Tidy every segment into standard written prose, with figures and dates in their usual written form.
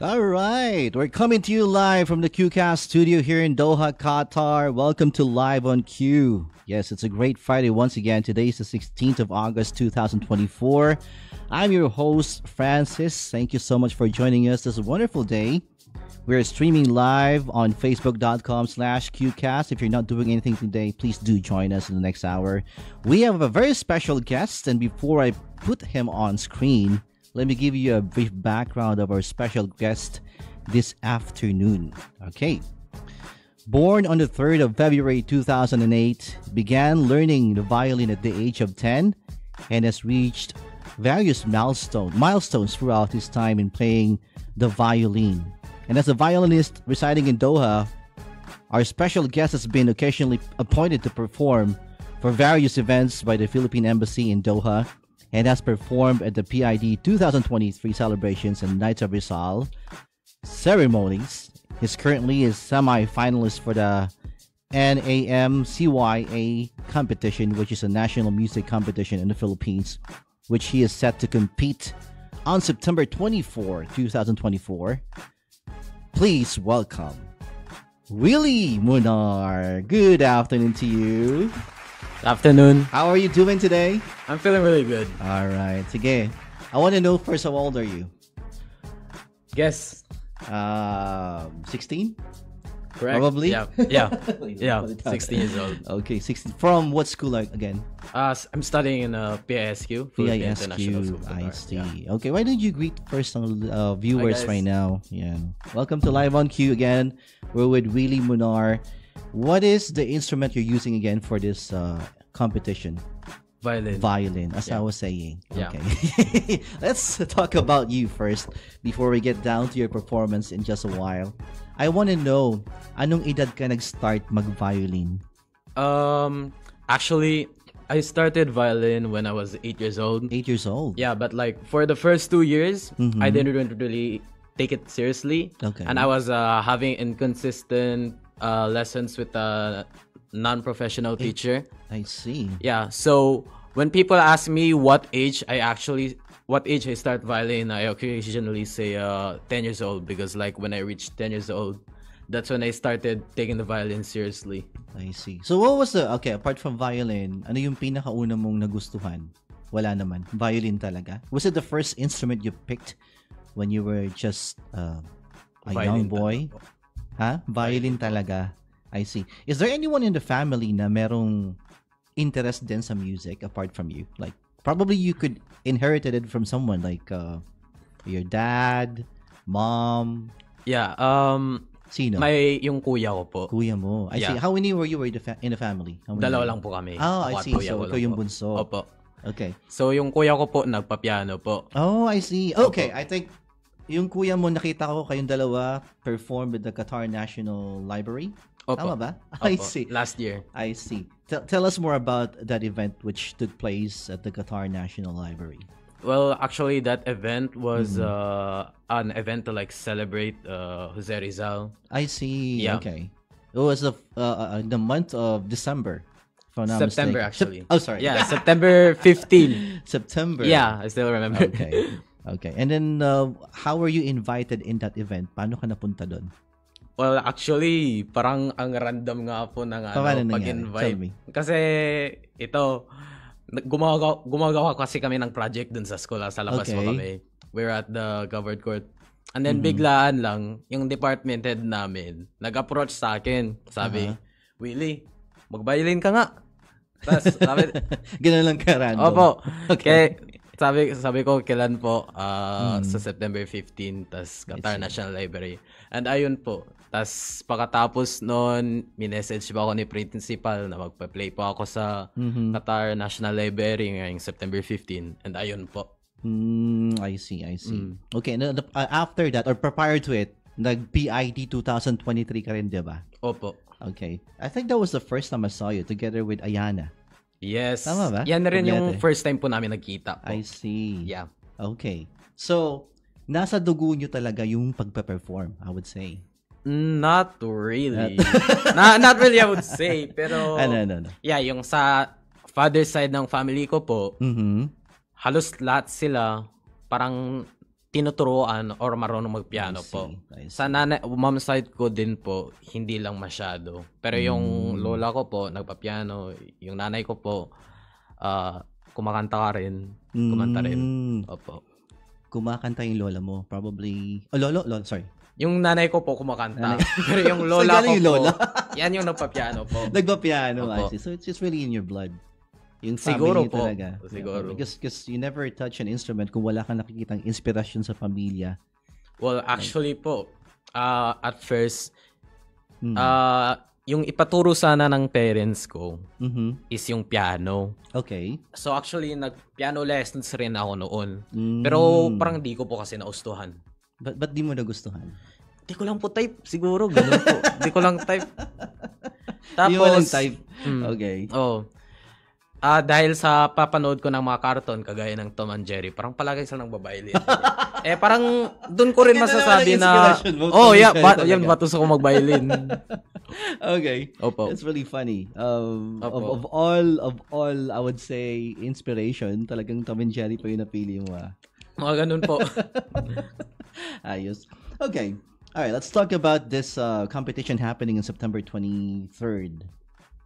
All right, we're coming to you live from the QCast studio here in Doha, Qatar. Welcome to Live on Q. Yes, it's a great Friday once again. Today is the 16th of August, 2024. I'm your host, Francis. Thank you so much for joining us this wonderful day. We're streaming live on facebook.com/QCast. If you're not doing anything today, please do join us in the next hour. We have a very special guest, and before I put him on screen, let me give you a brief background of our special guest this afternoon. Okay. Born on the 3rd of February 2008, began learning the violin at the age of 10 and has reached various milestones throughout his time in playing the violin. And as a violinist residing in Doha, our special guest has been occasionally appointed to perform for various events by the Philippine Embassy in Doha and has performed at the PID 2023 celebrations and Nights of Rizal ceremonies. He's currently a semi-finalist for the NAMCYA competition, which is a national music competition in the Philippines, which he is set to compete on September 24, 2024. Please welcome Willie Munar. Good afternoon to you. Afternoon. How are you doing today? I'm feeling really good. All right. Sige. I want to know first, how old are you? Guess. 16? Correct? Probably? Yeah. 16 years old. Okay, 16. From what school again? I'm studying in PISQ. Philippine International School PISQ. of I Art. see. Yeah. Okay, why don't you greet first on viewers Hi, guys. right now? Yeah. Welcome to Live on Q again. We're with Willie Munar. What is the instrument you're using again for this competition? Violin, as I was saying. Yeah. Okay. Let's talk about you first before we get down to your performance in just a while. I want to know, anong edad ka nag-start mag-violin? Actually, I started violin when I was 8 years old. 8 years old? Yeah, but like for the first 2 years, I didn't really take it seriously. Okay. And I was having inconsistent lessons with a non-professional teacher. I see. Yeah, so when people ask me what age I start violin, I occasionally say 10 years old, because like when I reached 10 years old, that's when I started taking the violin seriously. I see. So what was apart from violin, ano yung pinakauna mong nagustuhan? Wala naman. Violin talaga. Was it the first instrument you picked when you were just a young boy? Violin talaga. I see. Is there anyone in the family na merong interest din sa music apart from you? Like, probably you could inherited it from someone like your dad, mom. Yeah, Sino? yung kuya ko po. Kuya mo. I see. How many were you in the family? Dalawa lang po kami. Oh, I Ako at see. kuya So, ko ikaw lang yung po. bunso. Opo. Okay. So, yung kuya ko po, nagpa-piano po. Oh, I see. Okay, I think yung kuya mo, nakita ko kayong dalawa perform with the Qatar National Library. Opo. Tama ba? Opo. I see. Last year. I see. Tell us more about that event which took place at the Qatar National Library. Well, actually, that event was an event to like celebrate Jose Rizal. I see. Yeah. Okay. It was the month of December. If I'm not September, mistaken. actually. Sorry. Yeah, September 15. September. Yeah, I still remember. Okay. Okay. And then, how were you invited in that event? Paano ka napunta doon? Well, actually, parang ang random nga po ng Paano nangyari? Tell pag-invite. me. Kasi ito, gumagawa kasi kami ng project dun sa school. Sa labas po Okay. kami. We're at the covered court. And then biglaan lang, yung department head namin, nag-approach sa akin. Sabi, Willie, mag-violin ka nga. Tapos, sabi, Ganun lang ka random. opo. Okay. Sabi ko, kailan po? Sa September 15, tas Qatar National Library. And ayun po. Tas pagkatapos noon, minessage pa ako ni principal na magpa-play po ako sa Qatar National Library ngayong September 15. And ayun po. I see. Okay, after that, or prior to it, nag-PID 2023 ka rin, di ba? Opo. Okay. I think that was the first time I saw you together with Ayana. Yes. Tama ba? Yan na rin yung Complete. first time po namin nagkita po. I see. Yeah. Okay. So, nasa dugo nyo talaga yung pagpe-perform, I would say. Not really. Not really, I would say. Pero, No. yeah, yung sa father side ng family ko po, Mm-hmm. halos lahat sila parang tinuturuan or marunong magpiano I see, po. I see. Sa mom side ko din po, hindi lang masyado. Pero yung lola ko po, nagpapiano. Yung nanay ko po, kumakanta ka rin. Kumanta rin. Opo. Kumakanta yung lola mo. Probably... Oh, lolo, sorry. Yung nanay ko po kumakanta. Pero yung lola ko yung lola? po, yan yung nagpapiano po. Nagpa-piano, I Opo. see. So it's really in your blood. Yung Siguro family po. talaga. Siguro. Because you never touch an instrument kung wala kang nakikitang inspirasyon sa pamilya. Well, actually po, at first, yung ipaturo sana ng parents ko is yung piano. Okay. So actually, nag-piano lessons rin ako noon. Pero parang di ko po kasi naustuhan. Ba't di mo nagustuhan? Di ko lang po type, siguro. Ganun po. Di ko lang type. Tapos, Di mo lang type. Okay. Oh. Dahil sa papanood ko ng mga cartoon, kagaya ng Tom and Jerry, parang palagi silang nagbabailin. Parang doon ko rin masasabi na, yan, batos ako magbailin. Okay. Opo. That's really funny. Of all, I would say, inspiration, talagang Tom and Jerry pa yung napili mo. Mga ganun po. Ayos. Okay. All right, let's talk about this competition happening on September 23rd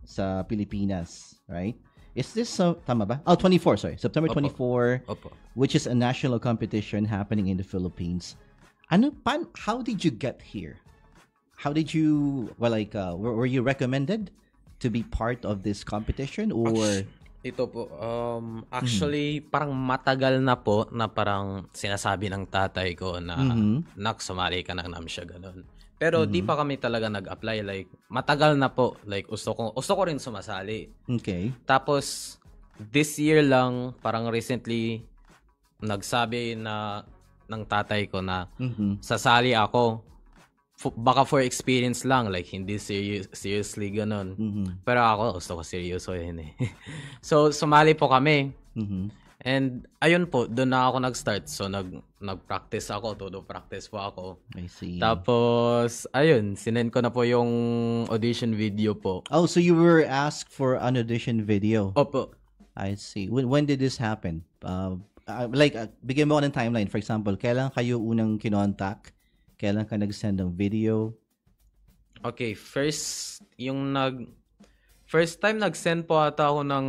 sa Pilipinas, right? Is this tama ba? 24, sorry. September 24, Opo. which is a national competition happening in the Philippines. How did you get here? How did you, were you recommended to be part of this competition or? Ito po, actually, parang matagal na po na parang sinasabi ng tatay ko na, nak, sumali ka ng NAMSIA, ganun. Pero di pa kami talaga nag-apply. Like, matagal na po. Like, gusto ko rin sumasali. Okay. Tapos, this year lang, parang recently, nagsabi na ng tatay ko na sasali ako. Baka for experience lang. Like, hindi seriously ganun. Pero ako, gusto ko seryoso yun eh. So, sumali po kami. And, ayun po, doon na ako nag-start. So, nag-practice ako. Todo practice po ako. I see. Tapos, ayun, sinend ko na po yung audition video po. Oh, so you were asked for an audition video. Opo. I see. When did this happen? Bigyan mo ko ng timeline. For example, kailan kayo unang kinontak? Kailan ka nag-send ng video? Okay, first time nag-send po ata ako ng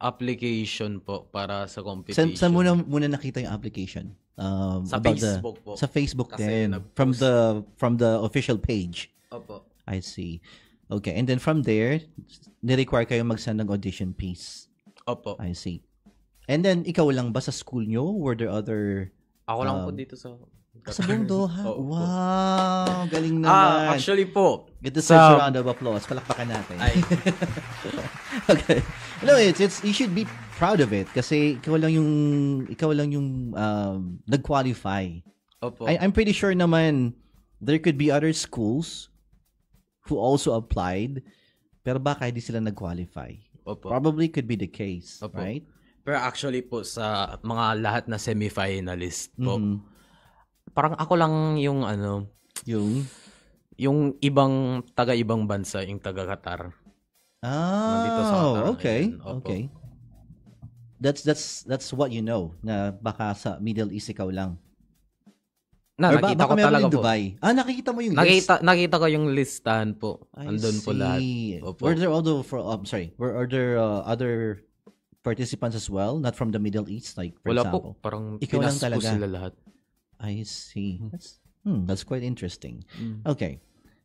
application po para sa competition. Saan mo muna nakita yung application? Sa Facebook po. Sa Facebook Kasi din. From the official page. Opo. I see. Okay. And then from there, ni-require kayo mag-send ng audition piece. Opo. I see. And then, ikaw lang ba sa school nyo? Were there other... Ako lang po dito sa... Sa buong Doha? Opo. Wow! Galing naman. Actually po. Get the first round of applause. Palakpakan natin. Ay. Okay. No, it's you should be proud of it kasi ikaw lang yung nag-qualify. Opo. I'm pretty sure naman there could be other schools who also applied pero baka hindi sila nag-qualify. Opo. Probably could be the case, Opo. right? Pero actually po sa mga lahat na semi-finalist po, parang ako lang yung yung ibang taga-ibang bansa, yung taga-Qatar. Nandito sa Qatar. Okay. Opo. Okay. That's what you know na baka sa Middle East ikaw lang. Nakita ko talaga po. Dubai. Nakikita mo yung list. Nakita ko yung listahan po. Andun po lahat. Opo. Were there other participants as well, not from the Middle East, like for Wala example? po. Parang ikaw lang Pinas po talaga. sila lahat. I see. That's quite interesting. Okay.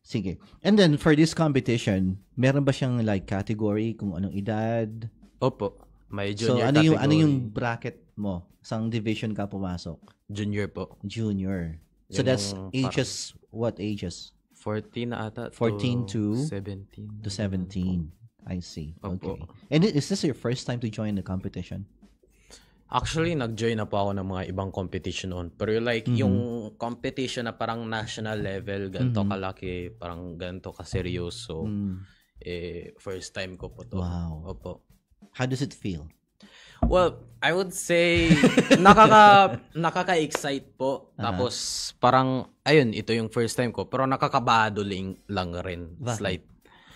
Sige. And then for this competition, meron ba siyang like category kung anong edad? Opo. May So junior ano category. yung bracket mo? Sang division ka pumasok? Junior po. Junior. So Yan that's yung ages, what ages? 14 na ata 14 to 17. To 17. I see. Opo. Okay. And is this your first time to join the competition? Actually, nag-join na po ako ng mga ibang competition noon. Pero like, yung competition na parang national level, ganito kalaki, parang ganito kaseryoso, first time ko po to. Wow. Opo. How does it feel? Well, I would say, nakaka-excite po. Tapos, parang, ayun, ito yung first time ko. Pero nakakabado lang rin. Slight.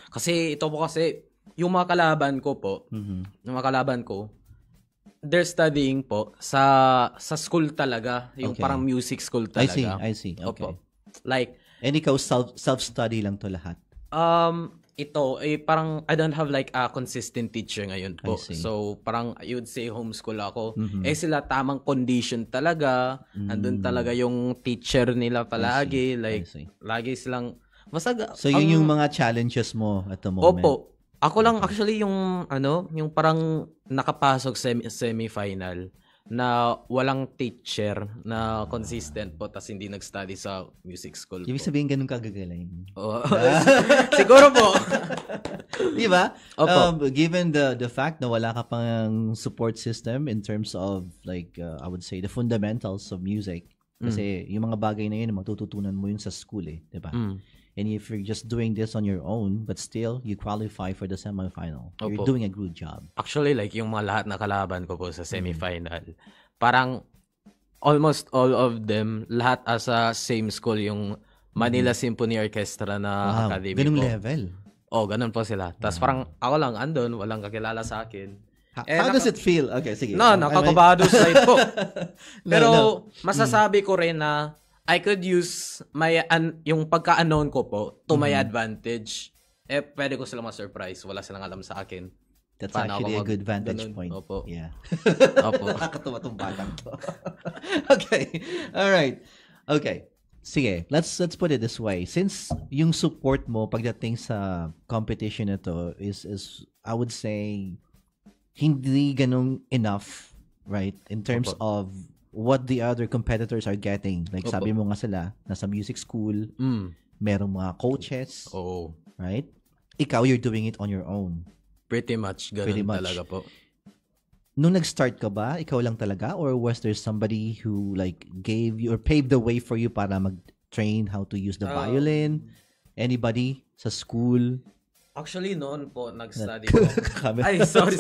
Kasi, ito po kasi, yung mga kalaban ko po, yung mga kalaban ko, they're studying po sa school talaga, yung Okay. parang music school talaga. I see. Okay. Opo. Like, And ikaw, self-study lang to lahat. ito, parang I don't have like a consistent teacher ngayon po. I see. So, parang I would say homeschool ako. Sila tamang condition talaga. Andun talaga yung teacher nila palagi. Like, see. lagi silang, basta, So, yun yung mga challenges mo at the moment. Opo. Ako lang actually yung, yung parang nakapasok semi-final na walang teacher na consistent po tas hindi nag-study sa music school Ibig po. sabihin, ganun kagagaling. Oh. Siguro po. Di ba? Opo. Given the fact na wala ka pang support system in terms of like, I would say, the fundamentals of music. Kasi yung mga bagay na yun, matututunan mo yun sa school eh. Di ba? And if you're just doing this on your own, but still, you qualify for the semifinal. You're Opo. doing a good job. Actually, like yung mga lahat na kalaban ko po sa semifinal, parang almost all of them, lahat asa same school, yung Manila Symphony Orchestra na academy Ganung po. level. Oh, ganun po sila. Tapos parang ako lang andun, walang kakilala sa akin. How does it feel? Okay, sige. Nakakabado side po. Pero no. masasabi ko rin na I could use yung pagka-unknown ko po to my advantage. Pwede ko sila ma-surprise. Wala silang alam sa akin. That's Paano actually a ako good vantage ganun? point. Opo. Yeah. Opo. Nakakatawa tong batang to. Okay. All right. Okay. Sige, let's put it this way. Since yung support mo pagdating sa competition na to is I would say hindi ganun enough, right? In terms of what the other competitors are getting. Like sabi mo nga sila, nasa music school, merong mga coaches, right? Ikaw, you're doing it on your own. Pretty much. Ganun talaga po. Nung nag-start ka ba, ikaw lang talaga? Or was there somebody who like gave you or paved the way for you para mag-train how to use the violin? Anybody sa school? Actually, noon po, nag-study ko. Ay, sorry.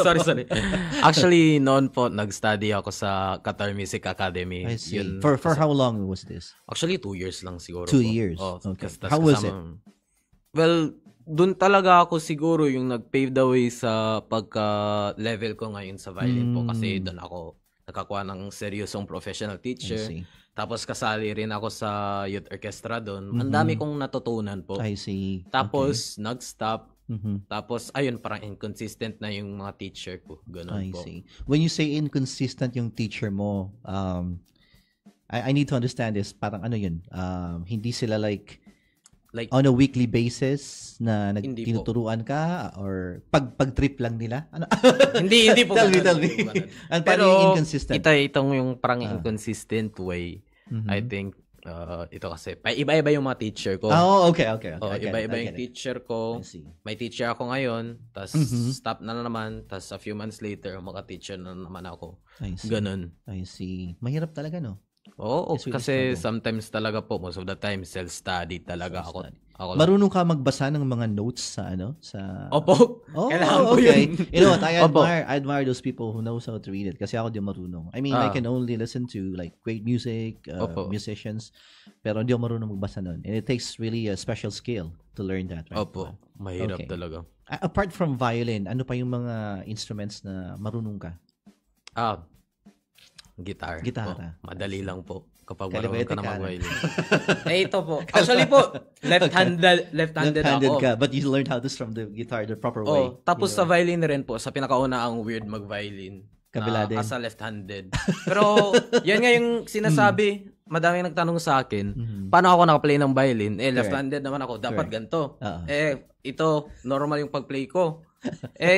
Actually, noon po, nag-study ako sa Qatar Music Academy. I see. For how long was this? Actually, 2 years lang siguro 2 po. years? Oh, Okay. How was it? Well, dun talaga ako siguro yung nag-pave the way sa pagka-level ko ngayon sa violin po. Kasi dun ako nakakuha ng seryosong professional teacher. I see. Tapos kasali rin ako sa youth orchestra doon. Ang dami kong natutunan po. I see. Tapos, nag-stop. Tapos, ayun, parang inconsistent na yung mga teacher ko. Ganun I po. see. When you say inconsistent yung teacher mo, I need to understand this. Parang ano yun? Hindi sila like on a weekly basis na Hindi tinuturuan ka or pag-trip lang nila? Ano? hindi po. Tell me. Ganun. Ano Pero, yung inconsistent? itong yung parang inconsistent way. I think, ito kasi, iba-iba yung mga teacher ko. Okay. Iba-iba yung teacher ko. I see. May teacher ako ngayon, tas stop na naman, tas a few months later, maka-teacher na naman ako. I see. Ganun. I see. Mahirap talaga, no? Oo, It's really kasi struggle. sometimes talaga po, most of the time, self-study talaga ako. Ako lang. Marunong ka magbasa ng mga notes sa Opo. Kailangan ko okay. yun. You know what? I Opo. admire those people who knows how to read it kasi ako di marunong. I mean, I can only listen to like great music, musicians, pero hindi ako marunong magbasa nun. And it takes really a special skill to learn that, right? Opo. Mahirap Okay. talaga. Apart from violin, ano pa yung mga instruments na marunong ka? Gitara. Gitara. Po. Madali lang po kapag Kalibete marunong ka na ka. mag-violin. Ito po. Actually po, left-handed Left-handed ako. ka, but you learned how to strum the guitar the proper way. Tapos sa violin rin po, sa pinakauna ang weird mag-violin. Kabila din. Asa left-handed. Pero, yan nga yung sinasabi, madaming nagtanong sa akin, paano ako nakaplay ng violin? Left-handed naman ako, dapat ganito. Ito, normal yung pag-play ko.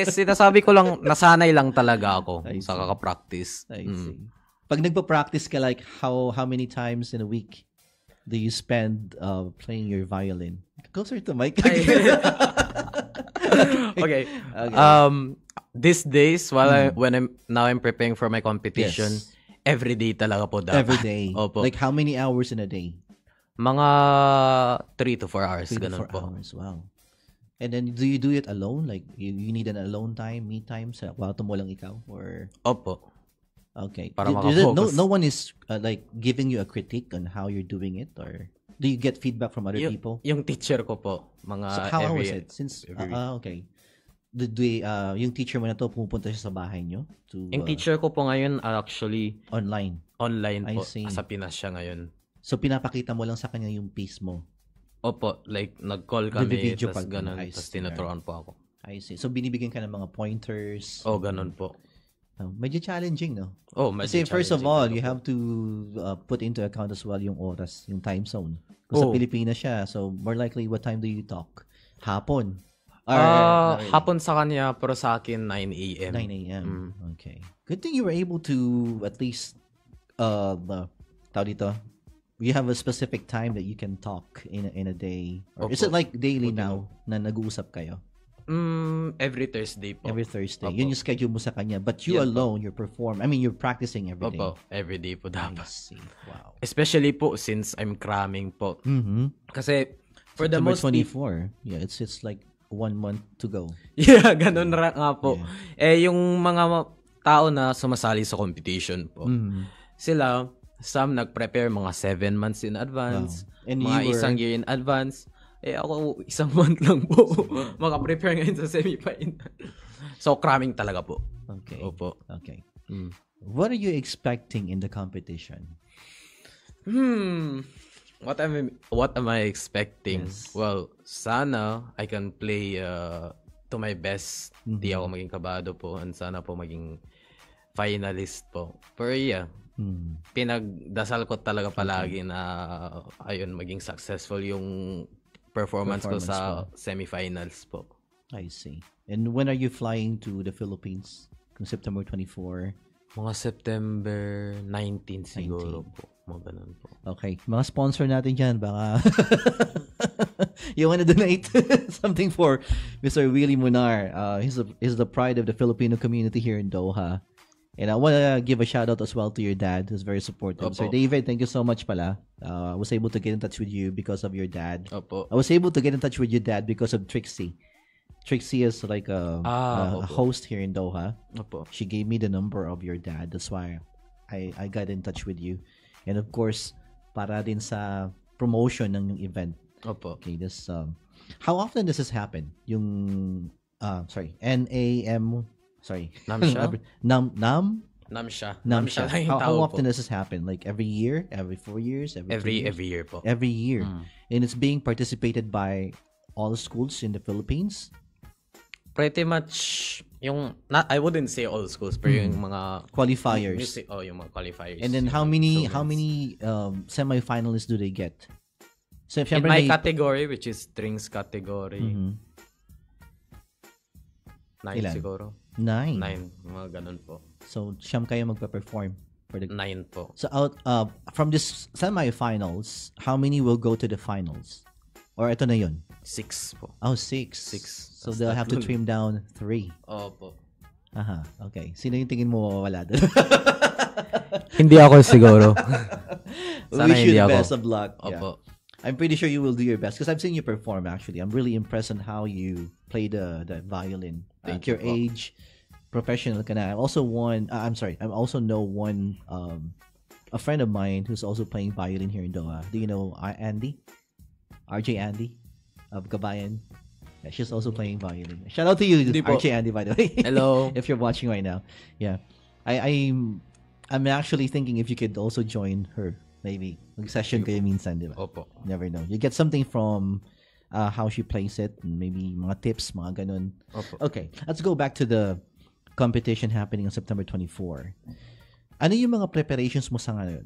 Sinasabi ko lang, nasanay lang talaga ako sa kaka-practice. I see. Pag nagpa-practice ka, like, how many times in a week do you spend playing your violin? Closer to mic. Okay. These days, when I'm preparing for my competition, Yes. every day talaga po dapat. Every day. Opo. Like, how many hours in a day? Mga 3 to 4 hours, 3 to ganun 4 po. hours. Wow. And then, do you do it alone? Like, you need an alone time, me time, sa kwarto mo lang ikaw? Or, Opo. okay. Para No makafocus. one is, like, giving you a critique on how you're doing it? Or, do you get feedback from other people? Yung teacher ko po, mga So, how every was it? Since, every week. okay. yung teacher mo na to pupunta siya sa bahay nyo? Yung teacher ko po ngayon actually online po. see. Sa Pinas siya ngayon. So pinapakita mo lang sa kanya yung piece mo? Opo, like nag-call kami, Video tapos pag ganun, I tapos see. tinuturuan po ako. I see. So binibigyan ka ng mga pointers? Ganun po. Medyo challenging, no? Medyo Kasi first of all, you po. have to put into account as well yung oras, yung time zone. Kung sa Pilipinas siya, so more likely, what time do you talk? Hapon? Hapon sa kanya, pero sa akin 9 a.m. 9 a.m. Okay. Good thing you were able to at least, tawag dito, you have a specific time that you can talk in a day. Or is it like daily now na nag-uusap kayo? Every Thursday po. Every Thursday. Yun yung schedule mo sa kanya. But you alone, you're practicing every day. Every day po dapat. I see. Wow. Especially po since I'm cramming po. Kasi for the September most 24. Yeah, it's like 1 month to go. Yeah, ganun nga po. Yung mga tao na sumasali sa competition po, sila, some nag-prepare mga 7 months in advance, And mga isang year in advance. Ako, isang month lang po. Maka-prepare ngayon sa semi-final. So, cramming talaga po. Okay. Opo. Okay. What are you expecting in the competition? What am I expecting? Yes. Well, sana I can play to my best. Di ako maging kabado po. And sana po maging finalist po. Pero yeah, pinagdasal ko talaga palagi na maging successful yung performance ko sa semifinals po. I see. And when are you flying to the Philippines? Kung September 24? Mga September 19 siguro po. Mga ganun po. Okay. Mga sponsor natin dyan, baka you wanna donate something for Mr. Willie Munar. He's the pride of the Filipino community here in Doha. And I want to give a shout out as well to your dad, who's very supportive. Opo. Sir David, thank you so much pala. I was able to get in touch with you because of your dad. Opo. I was able to get in touch with your dad because of Trixie. Trixie is like a host here in Doha. Opo. She gave me the number of your dad. That's why I got in touch with you. And of course, para din sa promotion ng event. Opo. Okay, this how often does this happen? Yung Namsha? Namsha. Namsha lang yung How tawag often po. does this happen? Like every year, every 4 years, every 2 years? Every year po. Every year. And it's being participated by all schools in the Philippines. Pretty much I wouldn't say all schools, pero yung mga Qualifiers. yung mga qualifiers. And then how many semi-finalists do they get? So if in my category, which is strings category, 9 Ilan? siguro. 9. 9, mga ganun po. So siyam kayo magpa-perform for the 9 po. So out from this semi-finals, how many will go to the finals? Or ito na yun? 6 po. Oh, 6. 6. So they'll have to trim down 3. Opo. Aha, okay. Sino yung tingin mo mawawala doon? Hindi ako siguro. Sana Wish you hindi the ako. best of luck. Yeah. Opo. I'm pretty sure you will do your best because I've seen you perform actually. I'm really impressed on how you play the violin. At Thank your you po. age, professional ka na. I also know one a friend of mine who's also playing violin here in Doha. Do you know Andy? RJ Andy of Gabayan. Yeah, she's also playing violin. Shout out to you, Hindi po. RJ Andy, by the way. Hello. If you're watching right now. Yeah. I'm actually thinking if you could also join her. Maybe. Mag-session kayo minsan, di ba? Opo. Never know. You get something from how she plays it. Maybe mga tips, mga ganun. Opo. Okay. Let's go back to the competition happening on September 24. Ano yung mga preparations mo sa ngayon?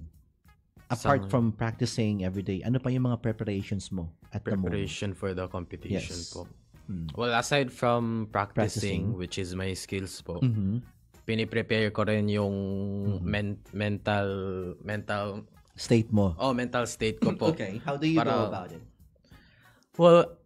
Apart from practicing every day, ano pa yung mga preparations mo at the moment? Preparation for the competition Yes. po. Well, aside from Practicing. practicing, which is my skills po, Mhm. piniprepare ko rin yung mental State mo. mental state ko po. Okay. How do you go about it? Well,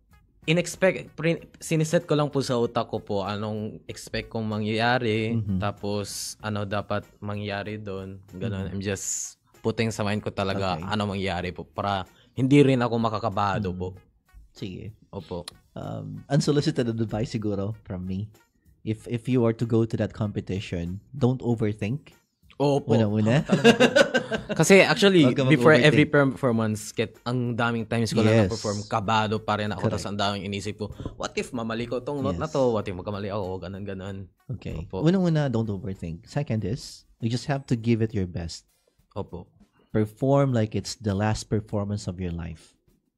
siniset ko lang po sa utak ko po anong expect kong mangyayari, tapos ano dapat mangyari doon. Ganun. I'm just putting sa mind ko talaga Okay. ano mangyayari po para hindi rin ako makakabado po. Sige. Opo. Unsolicited advice siguro from me. If you are to go to that competition, don't overthink. Opo. Una-una? Kasi actually, Huwag ka before mag-overthink. every performance, ang daming times ko lang Yes. na-perform, kabado pa rin ako. Correct. Tapos ang daming inisip ko, what if mamali ko tong note na Yes. to? What if magkamali ako? Ganun. Okay. Opo. Una-una, don't overthink. Second is, you just have to give it your best. Opo. Perform like it's the last performance of your life.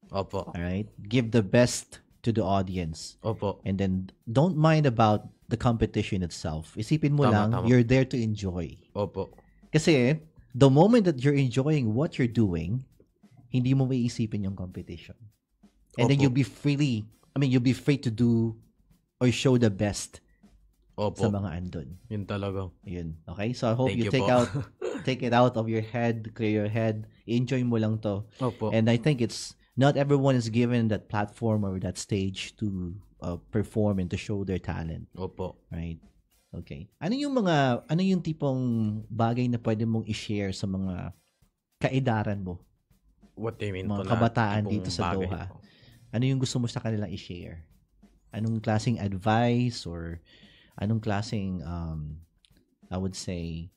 Opo. All right? Give the best to the audience. Opo. And then, don't mind about the competition itself. Isipin mo lang, Tama. you're there to enjoy. Opo. Kasi, the moment that you're enjoying what you're doing, hindi mo maiisipin yung competition. And then Opo. you'll be free to do or show the best sa Opo. mga andun. Yun talaga. Yun. Okay? So I hope Thank you you take po. take it out of your head, clear your head, enjoy mo lang to. Opo. And I think it's not everyone is given that platform or that stage to perform and to show their talent, Opo. right? Okay. Ano yung tipong bagay na pwede mong i-share sa mga kaedaran mo, What do you mean? mga po na kabataan tipong dito sa bagay Doha? po? Ano yung gusto mo sa kanila i-share? Anong klaseng advice or anong klaseng I would say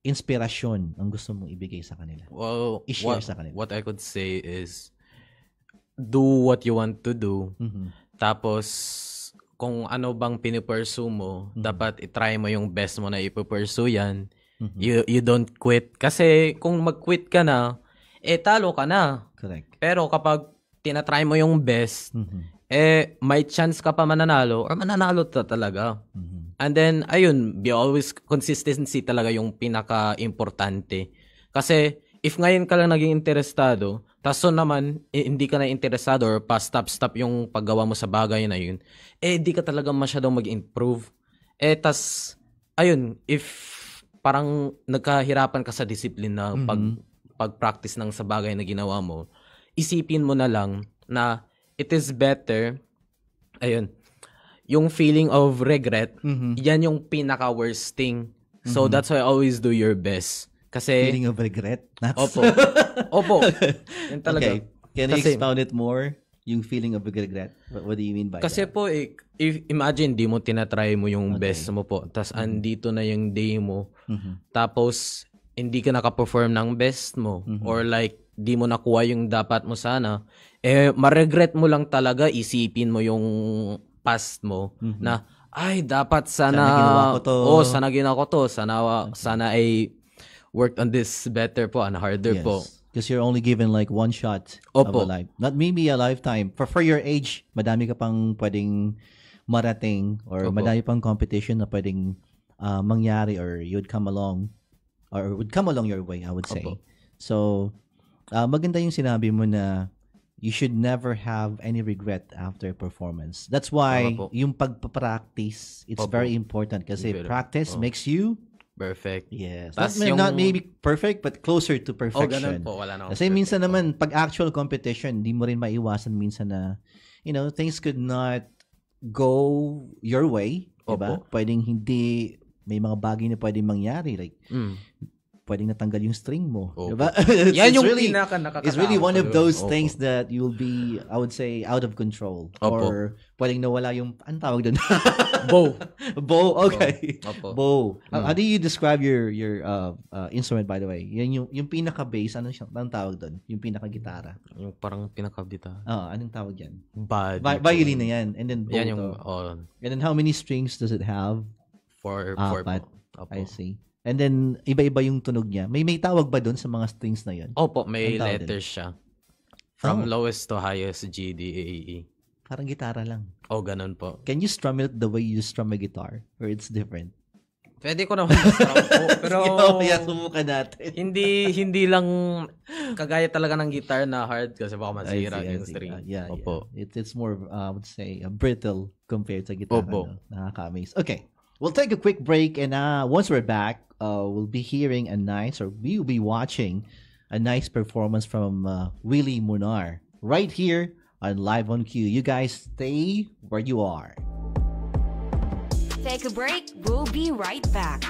inspirasyon ang gusto mong ibigay sa kanila? Well, I-share sa kanila. what I could say is, do what you want to do. Mhm. Tapos, kung ano bang pinipursue mo, dapat itry mo yung best mo na ipupursue yan. You don't quit. Kasi kung mag-quit ka na, talo ka na. Correct. Pero kapag tinatry mo yung best, Mhm. may chance ka pa mananalo or mananalo talaga. Mhm. And then, ayun, be always consistency talaga yung pinaka-importante. Kasi, if ngayon ka lang naging interesado, tas so naman, hindi ka na interesado or pa-stop yung paggawa mo sa bagay na yun, di ka talaga masyadong mag-improve. Tas, ayun, if parang nagkahirapan ka sa discipline na pag-practice ng sa bagay na ginawa mo, isipin mo na lang na it is better, ayun, yung feeling of regret, yan yung pinaka-worst thing. So, that's why always do your best. Kasi, Feeling of regret? opo. Opo. Yan talaga. Okay. Can you Kasi- expound it more? Yung feeling of regret? What do you mean by Kasi that? po, if imagine, di mo tinatry mo yung best mo po. Tapos, andito na yung day mo. Tapos, hindi ka nakaperform ng best mo. Or like, di mo nakuha yung dapat mo sana. Ma-regret mo lang talaga, isipin mo yung past mo na, ay, dapat sana ginawa ko to. sana ginawa ko to. Sana ay worked on this better po, and harder po. Because you're only given like one shot of a Opo. life. Not maybe a lifetime. For your age, madami ka pang pwedeng marating or Opo. madami pang competition na pwedeng mangyari or you'd come along or would come along your way, I would say. Opo. So, maganda yung sinabi mo na you should never have any regret after performance. That's why Tama po. yung pagpapractice, it's Opo. very important kasi Very- practice oh. makes you Perfect. yes. Tas Not yung- maybe perfect but closer to perfection. ganun po. Wala na akong Kasi minsan perfect po. naman, pag actual competition, hindi mo rin maiwasan minsan na, things could not go your way. Diba? Opo. Pwedeng hindi, may mga bagay na pwedeng mangyari. Like, pwedeng natanggal yung string mo. Opo. Diba? Yan yung really, pinaka-nakakatakot it's really one of talaga. those Opo. things that you'll be, I would say, out of control. Opo. Or pwedeng nawala yung, anong tawag doon? Bow. Bow, okay. Opo. Bow. How do you describe your instrument, by the way? Yan yung pinaka-bass, anong tawag doon? Yung pinaka-gitara. Yung parang pinakabita. Anong tawag yan? Body. Violin na yan. And then bow Yan yung, to. And then how many strings does it have? four Apat. po. Opo. I see. And then, iba-iba yung tunog niya. May tawag ba doon sa mga strings na yun? Opo, may Ang tawag letters siya. From Oh. lowest to highest, G, D, A, E. Parang gitara lang. Ganun po. Can you strum it the way you strum a guitar? Or it's different? Pwede ko naman strum po. Pero, Kaya subukan natin. hindi lang kagaya talaga ng guitar na hard kasi baka I masira see. yung string. Yeah. Opo. It's more, I would say, brittle compared sa guitar. Opo. No? Nakaka-amaze. Okay. We'll take a quick break and once we're back, we'll be hearing we'll be watching a nice performance from Willie Munar right here on Live on Q. You guys stay where you are. Take a break. We'll be right back.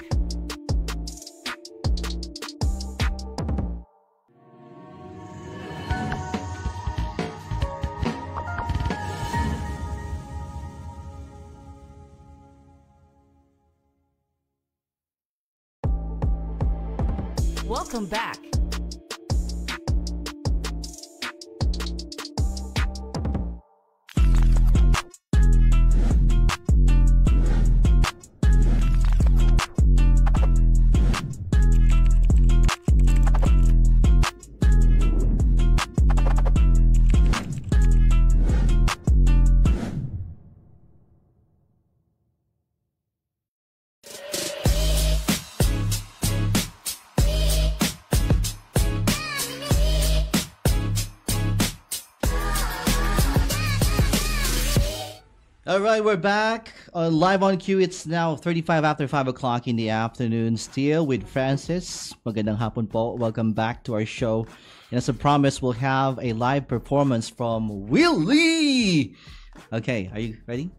Welcome back. All right, we're back on live on Q. It's now 35 after 5 o'clock in the afternoon. Still with Francis. Magandang hapon po. Welcome back to our show. And as a promise, we'll have a live performance from Willie. Okay, are you ready?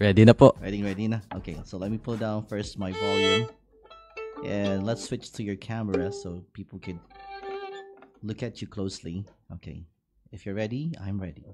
Ready na po. Ready na. Okay, so let me pull down first my volume. And let's switch to your camera so people can look at you closely. Okay, if you're ready, I'm ready.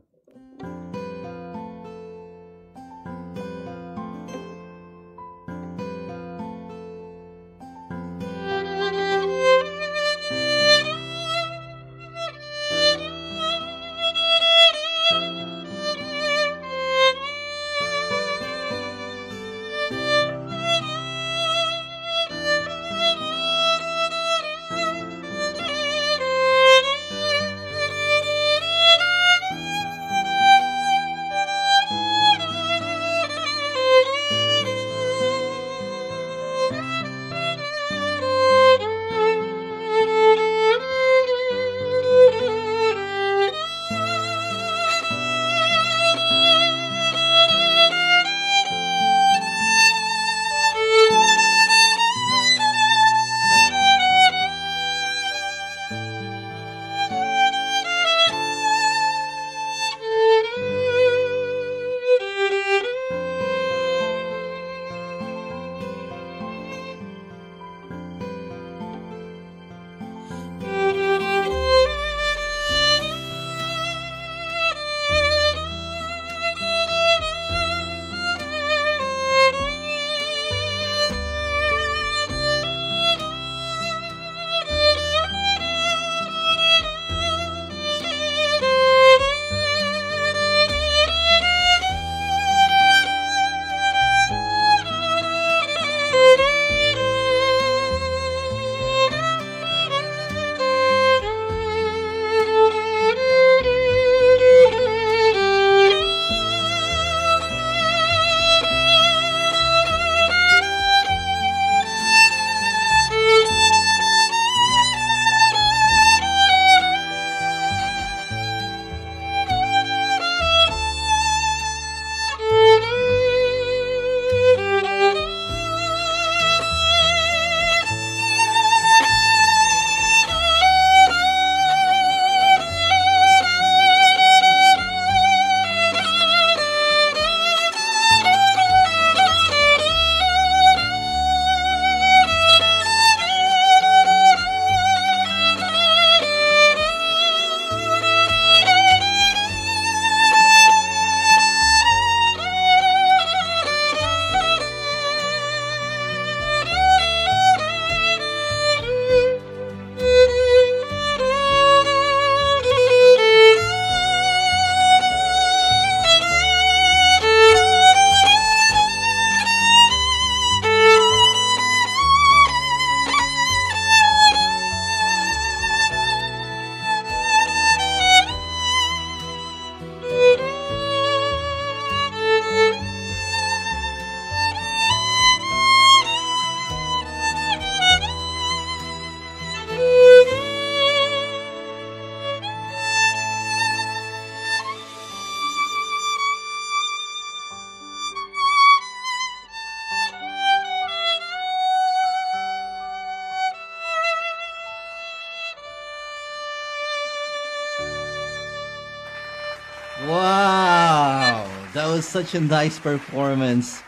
Wow! That was such a nice performance.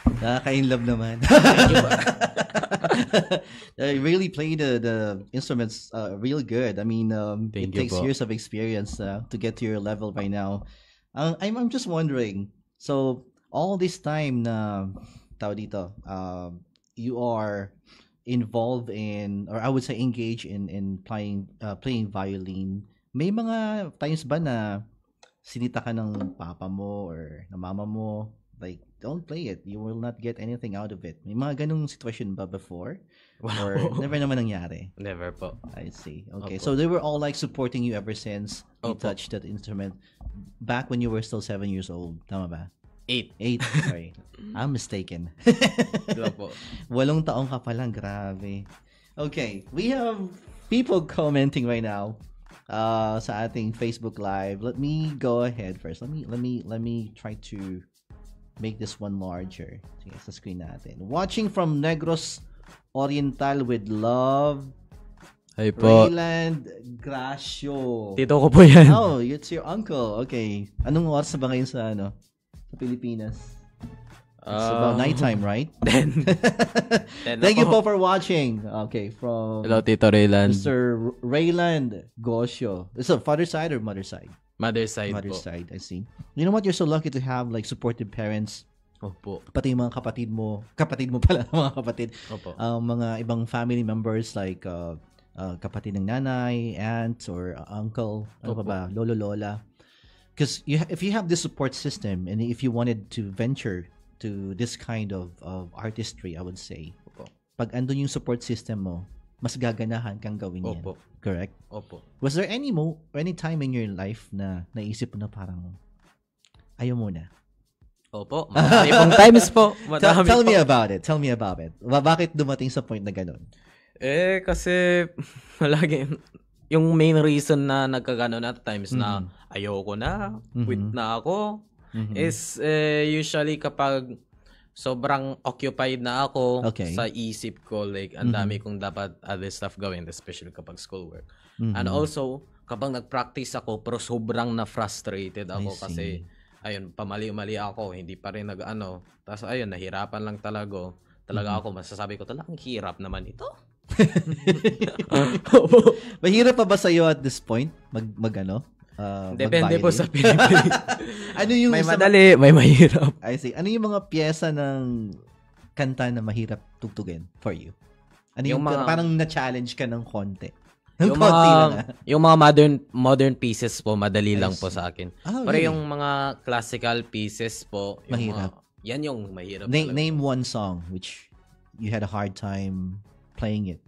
Nakaka-inlove naman. They really play the instruments real good. I mean, it Thank you takes po. years of experience to get to your level by now. I'm just wondering, so all this time na tao dito, you are involved in, or I would say engage in playing violin, may mga times ba na sinita ka ng papa mo or ng mama mo, like, don't play it, you will not get anything out of it? May mga ganung situation ba before? Or never naman nangyari? Never po. I see. Okay, Opo. so they were all like supporting you ever since you Opo. touched that instrument back when you were still 7 years old. Tama ba? 8. 8. Sorry. I'm mistaken. Diba po? 8 taong ka pa lang. Grabe. Okay, we have people commenting right now sa ating Facebook Live. Let me go ahead first. Let me try to make this one larger. Sige, sa screen natin. Watching from Negros Oriental with love, Hi po. Rayland Gracio. Tito ko po yan. Oh, it's your uncle. Okay. Anong oras na ba ngayon sa sa Pilipinas? It's about nighttime, right? 10. Thank you po for watching. Okay, from Hello, Tito Rayland. Mr. Rayland Gosio. Is it father side or mother side? Mother side Mother po. side, I see. You know what? You're so lucky to have like supportive parents. Opo. Pati yung mga kapatid mo pala, mga kapatid. Opo. Mga ibang family members like kapatid ng nanay, aunt, or uncle, ano pa Opo. ba, lolo, lola. Because if you have this support system and if you wanted to venture to this kind of artistry, I would say, pag andun yung support system mo, mas gaganahan kang gawin yan. Opo. Correct? Opo. Was there any time in your life na naisip mo na parang ayaw mo na? Opo. Marami pong times po. Marami Tell me po. about it. Tell me about it. Bakit dumating sa point na ganun? Kasi malagi yung main reason na nagkagano at times na ayoko na, quit na ako, is usually kapag sobrang occupied na ako sa isip ko, like ang dami kong dapat other stuff gawin, especially kapag schoolwork. And also, kapag nag-practice ako, pero sobrang na-frustrated ako kasi ayun, pamali-mali ako, hindi pa rin nag-ano. Tapos ayun, nahirapan lang talaga ako, masasabi ko talagang hirap naman ito. Mahirap pa ba sa'yo at this point? Depende po sa Pilipinas. Ano yung may madali, may mahirap. I see. Ano yung mga pyesa ng kanta na mahirap tugtugin for you? Ano yung parang na-challenge ka ng konti? Yung mga modern pieces po, madali lang po sa akin. Oh, pero really? yung mga classical pieces po, yung mahirap. Yan yung mahirap. Name one song which you had a hard time playing it.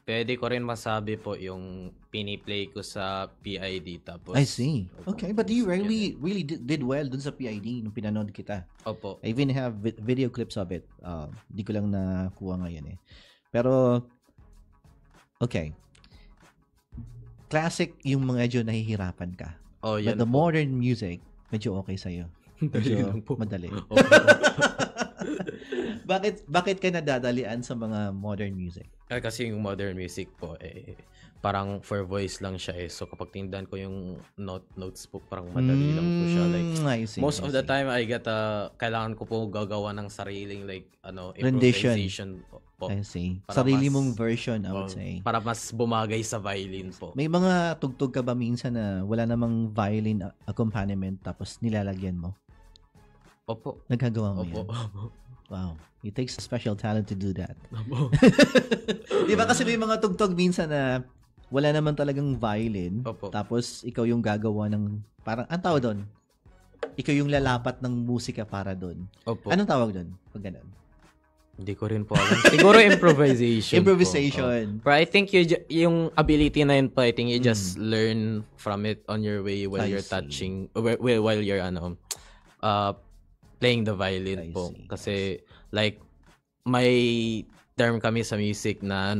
Pwede ko rin masabi po yung piniplay ko sa PID tapos. I see. Okay, but you really did well dun sa PID nung pinanood kita. Opo. I even have video clips of it. Di ko lang nakuha ngayon eh. Pero okay. Classic yung mga medyo nahihirapan ka. Oh, yan. But the modern music, medyo okay sa'yo. Medyo madali. Bakit ka nadadalian sa mga modern music? Kasi yung modern music po, parang for voice lang siya eh. So kapag tindan ko yung notes po, parang madali lang po siya. Like, most of the time, kailangan ko po gagawa ng sariling improvisation po. I see. Sarili mong version, I would say. Para mas bumagay sa violin po. May mga tugtog ka ba minsan na wala namang violin accompaniment tapos nilalagyan mo? Opo. Nagagawa mo Opo. yan? Wow. It takes a special talent to do that. Di ba kasi may mga tugtog minsan na wala naman talagang violin. Opo. Tapos ikaw yung gagawa ng parang, ang tawag doon? Ikaw yung lalapat ng musika para doon. Opo. Anong tawag doon? Pag ganun? Hindi ko rin po alam. Siguro improvisation. Improvisation. But I think yung ability na yun po, I think you just learn from it on your way while you're touching, while you're playing the violin po. Kasi like may term kami sa music na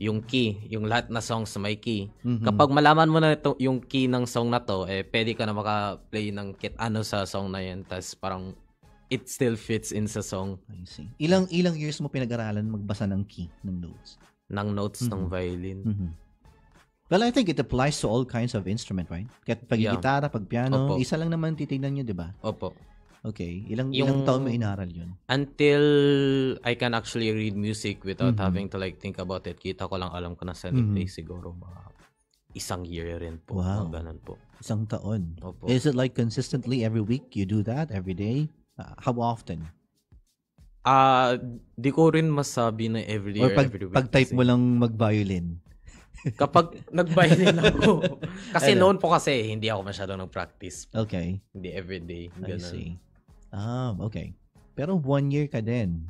yung key, yung lahat na songs may key. Kapag malaman mo na yung key ng song na to, pwede ka na maka-play ng sa song na yan. Tas parang it still fits in sa song. I see. Ilang years mo pinag-aralan magbasa ng key ng notes? Ng notes ng violin. Well, I think it applies to all kinds of instrument, right? Kaya pag gitara, pag piano, isa lang naman titignan nyo, di ba? Opo. Okay. Ilang taon mo inaral yun? Until I can actually read music without having to think about it. Kita ko lang, alam ko na sa play siguro mga 1 year rin po. Wow. Ganun po. 1 taon. Opo. Is it like consistently every week you do that? Every day? How often? Di ko rin masabi na every Or year, every week. pag-type mo lang mag-violin. Kapag nag-violin ako. Kasi Ano? noon po kasi, hindi ako masyadong nag-practice. Okay. Hindi everyday. I Ganun. see. Okay. Pero 1 year ka din.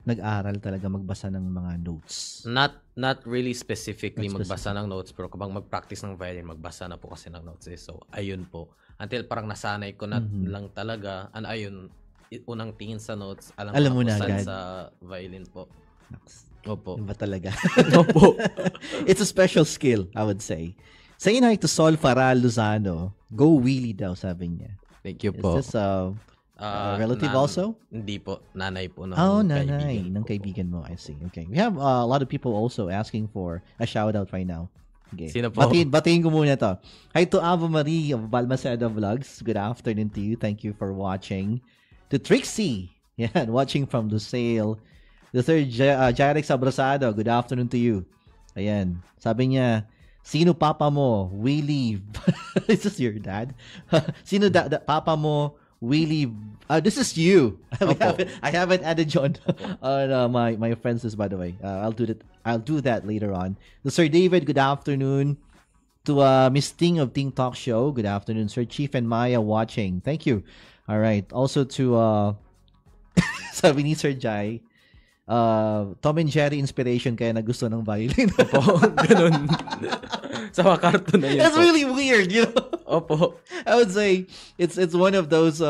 Nag-aral talaga magbasa ng mga notes. Not really specifically Not magbasa ng notes, pero kapag mag-practice ng violin, magbasa na po kasi ng notes. So, ayun po. Until parang nasanay ko na lang talaga. Ayun, unang tingin sa notes, alam mo ko na saan agad. sa violin po. Opo. Iba talaga. Opo. It's a special skill, I would say. Say hi to Sol Faral Lozano. Go wheelie daw, sabi niya. Thank you Is po. this a relative also? Hindi po. Nanay po ng Nanay kaibigan ng ko po. kaibigan mo. I see. Okay. We have a lot of people also asking for a shout out right now. Okay. Sino po? Batiin ko muna to. Hi to Ava Marie of Balmaceda Vlogs. Good afternoon to you. Thank you for watching. To Trixie. Yeah, watching from Lucille. The third, Jarex Abrasado. Good afternoon to you. Ayan. Sabi niya, sino papa mo? Willie. Is this your dad? Sino papa mo? Willie. This is you. I haven't added you on my friends list, by the way. I'll do that later on. To Sir David, good afternoon. To Miss Ting of Ting Talk Show, good afternoon. Sir Chief and Maya watching. Thank you. All right. Also to sabi ni Sir Jai, Tom and Jerry inspiration kaya nagusto ng violin. Opo, ganun. Sa mga cartoon na yun That's po. really weird, you know. Opo. I would say it's one of those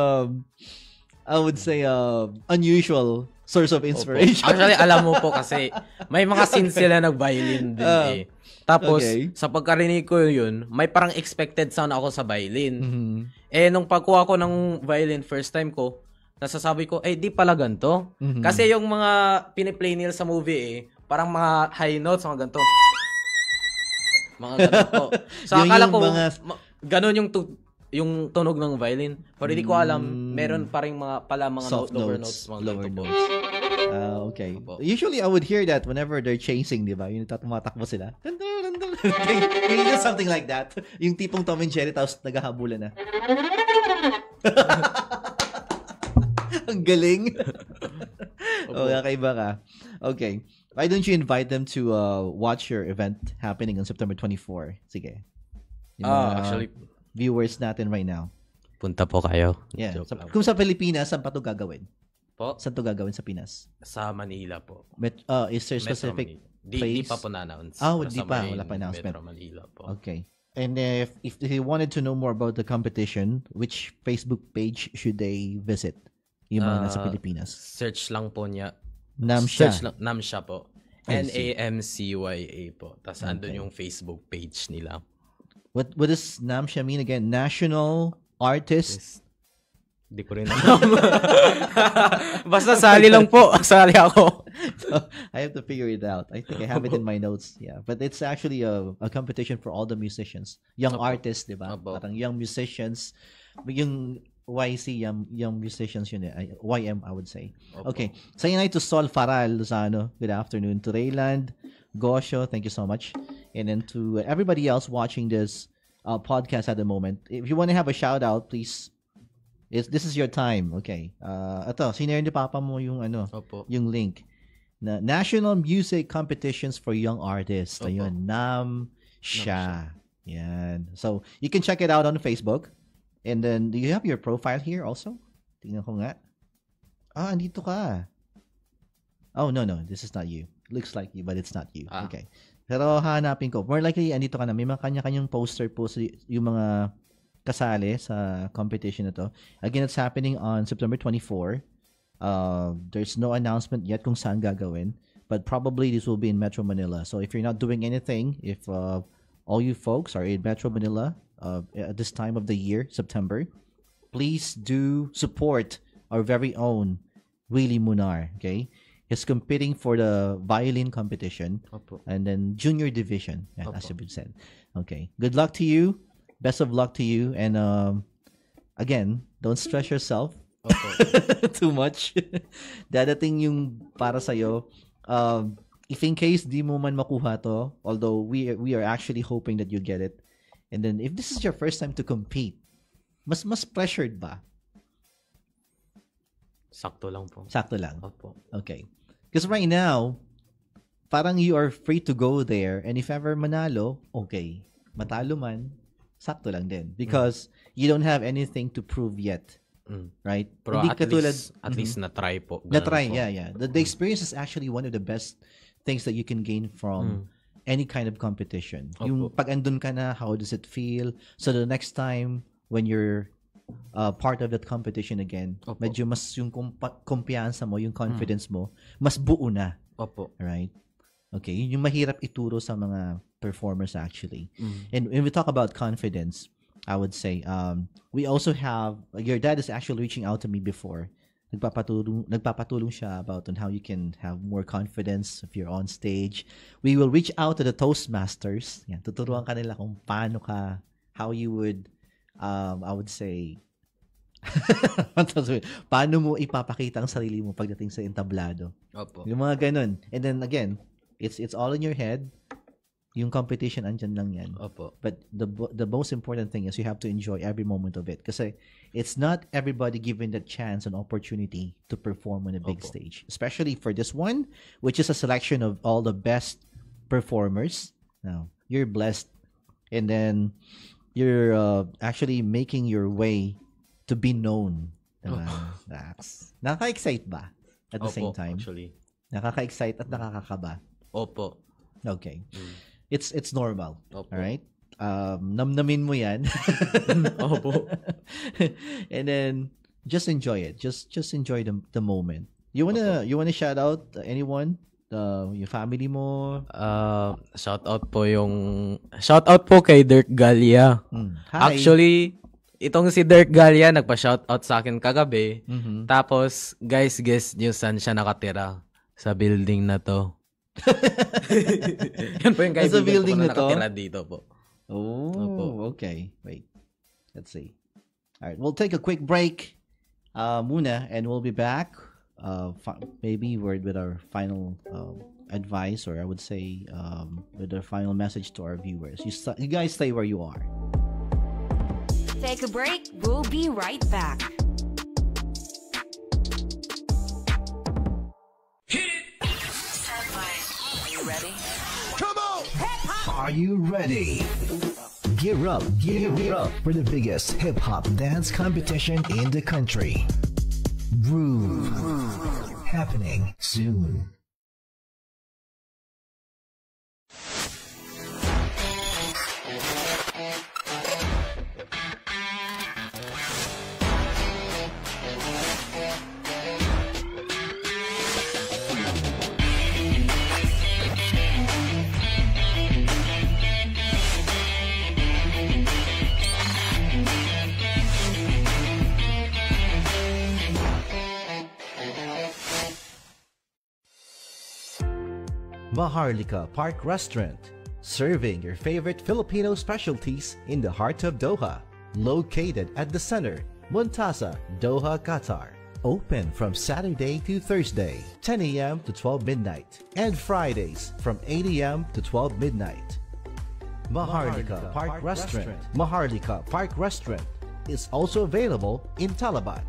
unusual source of inspiration. Opo. Actually, alam mo po kasi may mga scenes sila nag-violin din eh. Tapos, okay. sa pagkarinig ko yun, may parang expected sound ako sa violin. Mhm. Eh, nung pagkuha ko ng violin first time ko, nasasabi ko, di pala ganito. Kasi yung mga piniplay nila sa movie parang mga high notes, mga ganito. Mga ganito po. So, akala ko, ganon yung tunog ng violin. Pero hindi ko alam, meron pa rin mga soft lower notes, notes. Mga lower ganito po. notes. Okay. Usually, I would hear that whenever they're chasing, di ba? Yung tumatakbo sila. Yung something like that. Yung tipong Tom and Jerry, tapos naghahabulan na. Ang galing. Kakaiba ka. Okay. Why don't you invite them to watch your event happening on September 24? Sige. Yung mga Actually, viewers natin right now. punta po kayo. Yeah. Joke lang. Kung sa Pilipinas, saan pa ito gagawin? Po? Saan ito gagawin sa Pinas? Sa Manila po. Is there specific Di place? pa po na-announce. Di Sa pa. may Wala pa announcement. Metro Manila po. Okay. And if they wanted to know more about the competition, which Facebook page should they visit? Yung mga nasa Pilipinas. Search lang po niya. Namsha. Search lang. Namsha po. I see. NAMCYA po. Tapos andun yung Facebook page nila. What does Namsha mean again? National Artist? Hindi ko rin alam. Basta sali lang po. Sali ako. So, I have to figure it out. I think I have it in my notes. Yeah, but it's actually a competition for all the musicians. Young artists, di ba? Parang young musicians. Yung YC, young musicians yun eh. YM, I would say. Okay. Saying hi to Sol Faral Lozano. Good afternoon. To Rayland Gosho, thank you so much. And then to everybody else watching this podcast at the moment. If you want to have a shout out, please. This is your time. Okay. Ito, sinare ni Papa mo yung yung link. Na National Music Competitions for Young Artists. Ayun, NAMSHA. Yan. So, you can check it out on Facebook. And then, do you have your profile here also? Tingnan ko nga. Andito ka. Oh, no. This is not you. Looks like you, but it's not you. Okay. Pero hanapin ko. More likely, andito ka na. May mga kanya-kanyang poster po yung mga kasali sa competition na to. Again, it's happening on September 24. There's no announcement yet kung saan gagawin, but probably this will be in Metro Manila. So if you're not doing anything, if all you folks are in Metro Manila at this time of the year, September, please do support our very own Willie Munar. Okay, he's competing for the violin competition and then junior division, as you said. Okay, good luck to you. Best of luck to you, and again, don't stress yourself too much. Dadating yung para sa'yo. If in case di mo man makuha to, although we are actually hoping that you get it, and then if this is your first time to compete, mas pressured ba? Sakto lang po. Sakto lang. Opo. Okay. Because right now, parang you are free to go there, and if ever manalo, okay. Matalo man, sakto lang din. Because you don't have anything to prove yet. Right? Pero Hindi at least na-try po. Na-try, po. yeah. The experience is actually one of the best things that you can gain from any kind of competition. Opo. Yung pag andun ka na, how does it feel? So the next time when you're part of that competition again, Opo. medyo mas yung kumpiyansa mo, yung confidence mo, mas buo na. Opo. Right? Okay, yun yung mahirap ituro sa mga performers actually. And when we talk about confidence, I would say, we also have, your dad is actually reaching out to me before. Nagpapatulong siya about on how you can have more confidence if you're on stage. We will reach out to the Toastmasters. Yan, tuturuan ka nila kung paano ka, how you would, I would say, paano mo ipapakita ang sarili mo pagdating sa entablado. Opo. Yung mga ganun. And then again, it's all in your head. Yung competition, andyan lang yan. Opo. But the most important thing is you have to enjoy every moment of it. Kasi it's not everybody given the chance and opportunity to perform on a big stage. Especially for this one, which is a selection of all the best performers. Now, you're blessed. And then, you're actually making your way to be known. Diba? Nakaka-excite ba? At the same time? Actually. Nakaka-excite at nakakakaba? Opo. Okay. It's normal. Opo. All right? Namnamin mo yan. Opo. And then just enjoy it. Just enjoy the moment. You wanna shout out anyone? Yung family mo? Shout out po kay Dirk Galia. Hi. Actually, itong si Dirk Galia nagpa-shout out sa akin kagabi. Tapos, guys, guess nyo saan siya nakatira? Sa building na to. Yan po yung kaibigan building ko na na to? nakatira dito po. Oh, Opo. okay. Wait. Let's see. All right, we'll take a quick break muna, and we'll be back. Maybe word with our final advice, or I would say with our final message to our viewers. You guys stay where you are. Take a break. We'll be right back. Are you ready? Are you ready? Gear up for the biggest hip-hop dance competition in the country. Groove. Happening soon. Maharlika Park Restaurant, serving your favorite Filipino specialties in the heart of Doha. Located at the center, Montasa, Doha, Qatar. Open from Saturday to Thursday, 10 a.m. to 12 midnight, and Fridays from 8 a.m. to 12 midnight. Maharlika Park Restaurant. Maharlika Park Restaurant is also available in Talabat.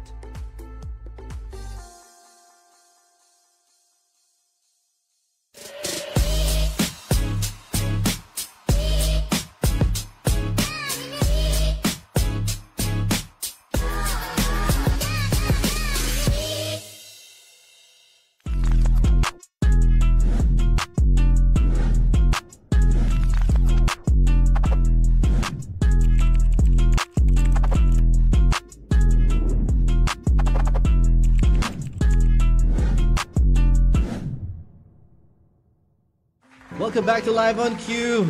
Welcome back to Live on Cue.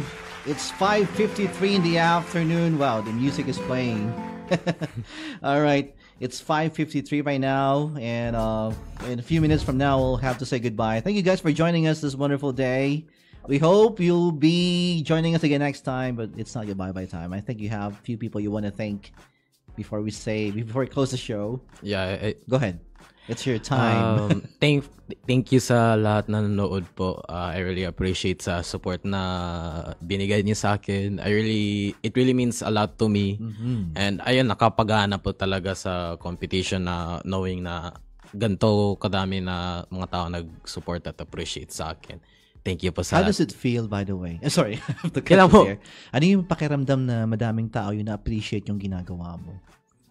It's 5:53 in the afternoon. Wow, the music is playing. All right, it's 5:53 right now, and in a few minutes from now, we'll have to say goodbye. Thank you guys for joining us this wonderful day. We hope you'll be joining us again next time, but it's not your bye-bye time. I think you have a few people you want to thank before we close the show. Yeah, Go ahead. It's your time. Thank you sa lahat na nanood po. I really appreciate sa support na binigay niyo sa akin. It really means a lot to me. And ayun, nakapagana po talaga sa competition na knowing na ganito kadami na mga tao nag-support at appreciate sa akin. Thank you po sa... How does it feel, by the way? Sorry, I have to cut Kailan you po? there. Ano yung pakiramdam na madaming tao yung na-appreciate yung ginagawa mo?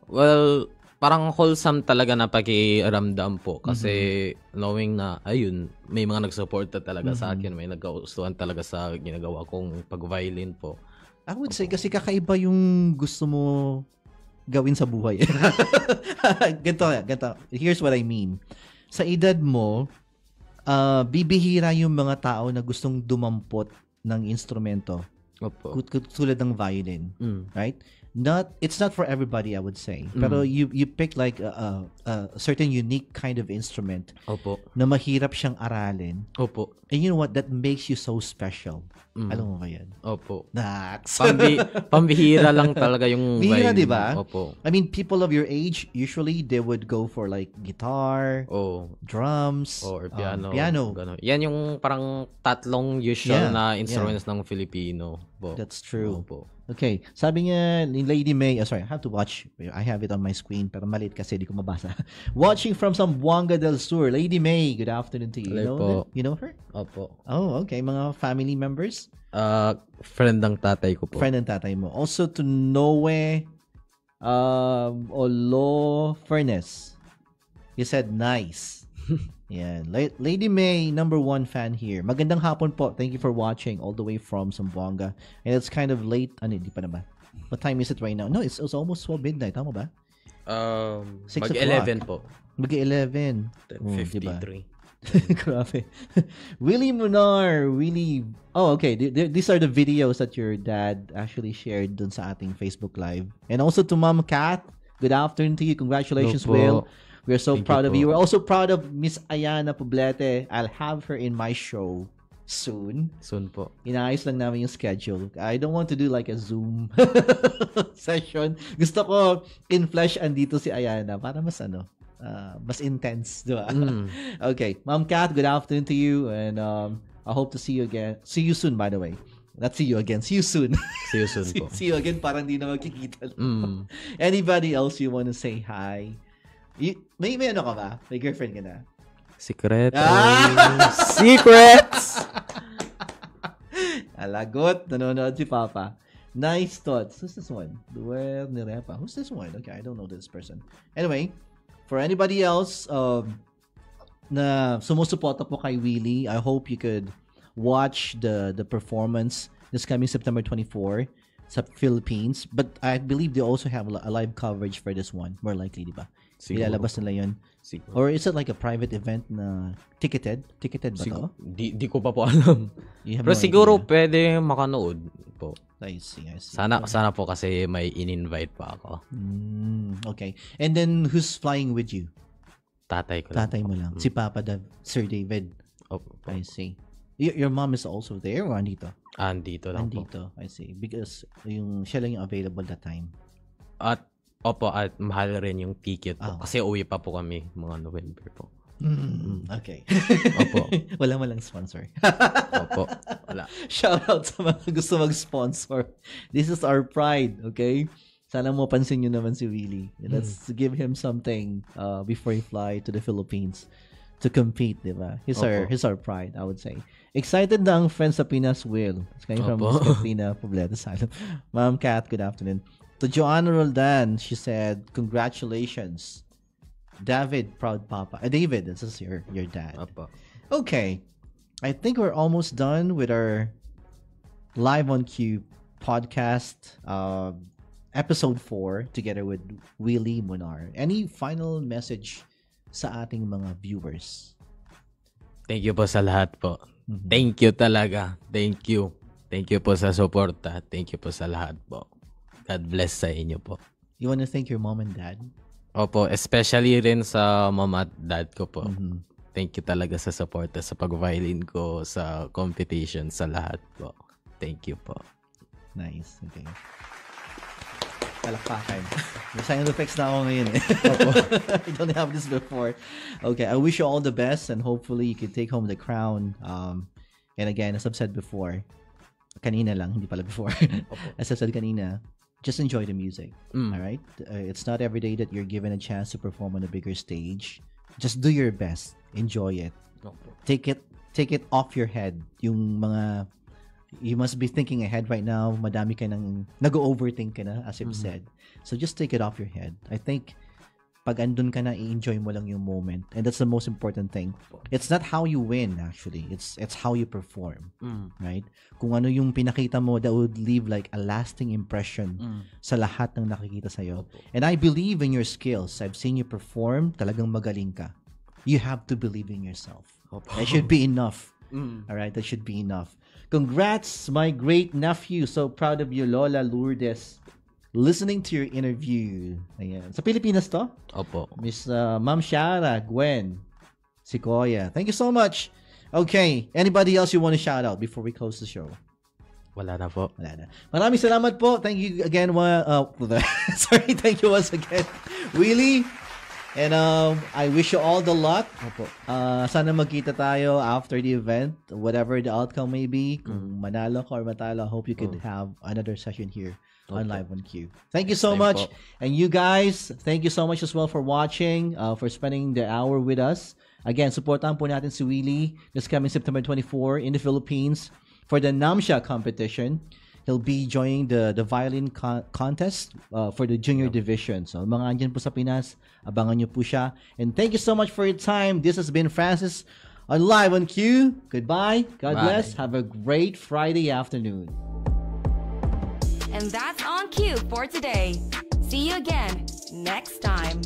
Well, parang wholesome talaga na pakiramdam po. Kasi knowing na, ayun, may mga nag-support na talaga sa akin. May nagkagustuhan talaga sa ginagawa kong pag-violin po. I would say kasi kakaiba yung gusto mo gawin sa buhay. Ganito. Here's what I mean. Sa edad mo, bibihira yung mga tao na gustong dumampot ng instrumento. Opo. Tulad ng violin. Right? It's not for everybody, I would say. Pero you pick like a certain unique kind of instrument Opo. na mahirap siyang aralin. Opo. And you know what? That makes you so special. Alam mo ba yan? Opo. Nax. Pambihira lang talaga yung Bihira, violin. di ba? Opo. I mean, people of your age, usually they would go for like guitar, drums, or piano. Ganun. Yan yung parang tatlong usual na instruments ng Filipino. Po. That's true. Opo. Okay. Sabi niya ni Lady May, sorry, I have to watch. I have it on my screen, pero maliit kasi di ko mabasa. Watching from Zamboanga del Sur. Lady May, good afternoon to you. You know her? Opo. Oh, okay. Mga family members? Friend ng tatay ko po. Friend ng tatay mo. Also to Noe Olo Furnace. You said nice. Yan. Lady May, number 1 fan here. Magandang hapon po. Thank you for watching all the way from Zamboanga. And it's kind of late. Ano, hindi pa na ba? What time is it right now? No, it's almost 12 midnight. Tama ba? 6 mag-11 po. Mag-11. 10:53. Grabe. Willie Munar. Oh, okay. These are the videos that your dad actually shared dun sa ating Facebook Live. And also to Mom Kat. Good afternoon to you. Congratulations, Will. We're so proud of you. We're also proud of Miss Ayana Poblete. I'll have her in my show soon. Soon po. Inaayos lang namin yung schedule. I don't want to do like a Zoom session. Gusto ko in flesh andito si Ayana para mas intense, di ba? Okay. Ma'am Kat, good afternoon to you and I hope to see you again. See you soon, by the way. Not see you again. See you soon. See you soon po. See you again, parang di na magkikita. Anybody else you want to say hi? May ano ka ba? May girlfriend ka na? Secret. Secrets! Alagot. Nanonood si Papa. Nice thoughts. Who's this one? Duel Nirepa. Who's this one? Okay, I don't know this person. Anyway, for anybody else na sumusuporta po kay Willie, I hope you could watch the performance this coming September 24 sa Philippines. But I believe they also have a live coverage for this one. More likely, di ba? Ilalabas nila yun. Siguro. Or is it like a private event na ticketed? Ticketed ba to? Di ko pa po alam. Pero siguro pwede makanood po. I see. Sana po kasi may in-invite pa ako. Okay. And then who's flying with you? Tatay ko lang. Tatay mo lang. Si Papa Sir David. Opo. I see. Your mom is also there or andito? Andito lang po. Andito. I see. Because siya lang yung available that time. At mahal rin yung ticket po. Kasi uwi pa po kami mga November po. Okay. Opo. Walang sponsor. Opo. Wala. Shout out sa mga gusto mag-sponsor. This is our pride, okay? Sana mo pansin nyo naman si Willie. Let's give him something before he fly to the Philippines to compete, di ba? He's our pride, I would say. Excited na ang friends sa Pinas, Will. It's coming from Miss Katrina Poblete Salem. Ma'am Kat, good afternoon. To Joanna Roldan, she said, congratulations. David, proud papa. David, this is your dad. Opo. Okay. I think we're almost done with our Live on Cue podcast, episode 4, together with Willie Munar. Any final message sa ating mga viewers? Thank you po sa lahat po. Thank you talaga. Thank you. Thank you po sa suporta. Thank you po sa lahat po. God bless sa inyo po. You want to thank your mom and dad? Opo, especially rin sa mama at dad ko po. Thank you talaga sa support sa pag-violin ko, sa competition, sa lahat po. Thank you po. Nice. Okay. Palakpakan. May sound effects na ako ngayon eh. I don't have this before. Okay, I wish you all the best and hopefully you can take home the crown. And again, as I've said before, kanina lang, hindi pala before. As I've said kanina, just enjoy the music. All right? It's not every day that you're given a chance to perform on a bigger stage. just do your best. Enjoy it. Take it off your head. Yung mga you must be thinking ahead right now. Madami ka nang nag-overthink ka na, as you've said. So just take it off your head. I think pag andun ka na, i-enjoy mo lang yung moment. And that's the most important thing. It's not how you win, actually. It's how you perform. Right? Kung ano yung pinakita mo, that would leave like a lasting impression sa lahat ng nakikita sa'yo. And I believe in your skills. I've seen you perform. Talagang magaling ka. You have to believe in yourself. That should be enough. Alright? That should be enough. Congrats, my great nephew. So proud of you, Lola Lourdes. Listening to your interview. Ayan. Sa Pilipinas to? Opo. Miss Ma'am Shara, Gwen, Sequoia. Thank you so much. Okay. Anybody else you want to shout out before we close the show? Wala na po. Wala na. Maraming salamat po. Thank you again. Sorry. Thank you once again, Willie. And I wish you all the luck. Opo. Sana magkita tayo after the event, whatever the outcome may be. Kung manalo ka or matalo, I hope you could have another session here on Live on Q. Thank you so much. And you guys, thank you so much as well for watching, for spending the hour with us. Again, supportahan po natin si Willie this coming September 24 in the Philippines for the NAMSHA competition. He'll be joining the violin contest for the junior division. So, mga andyan po sa Pinas, abangan nyo po siya. And thank you so much for your time. This has been Francis on Live on Q. Goodbye. God bless. Have a great Friday afternoon. And that's on cue for today. See you again next time.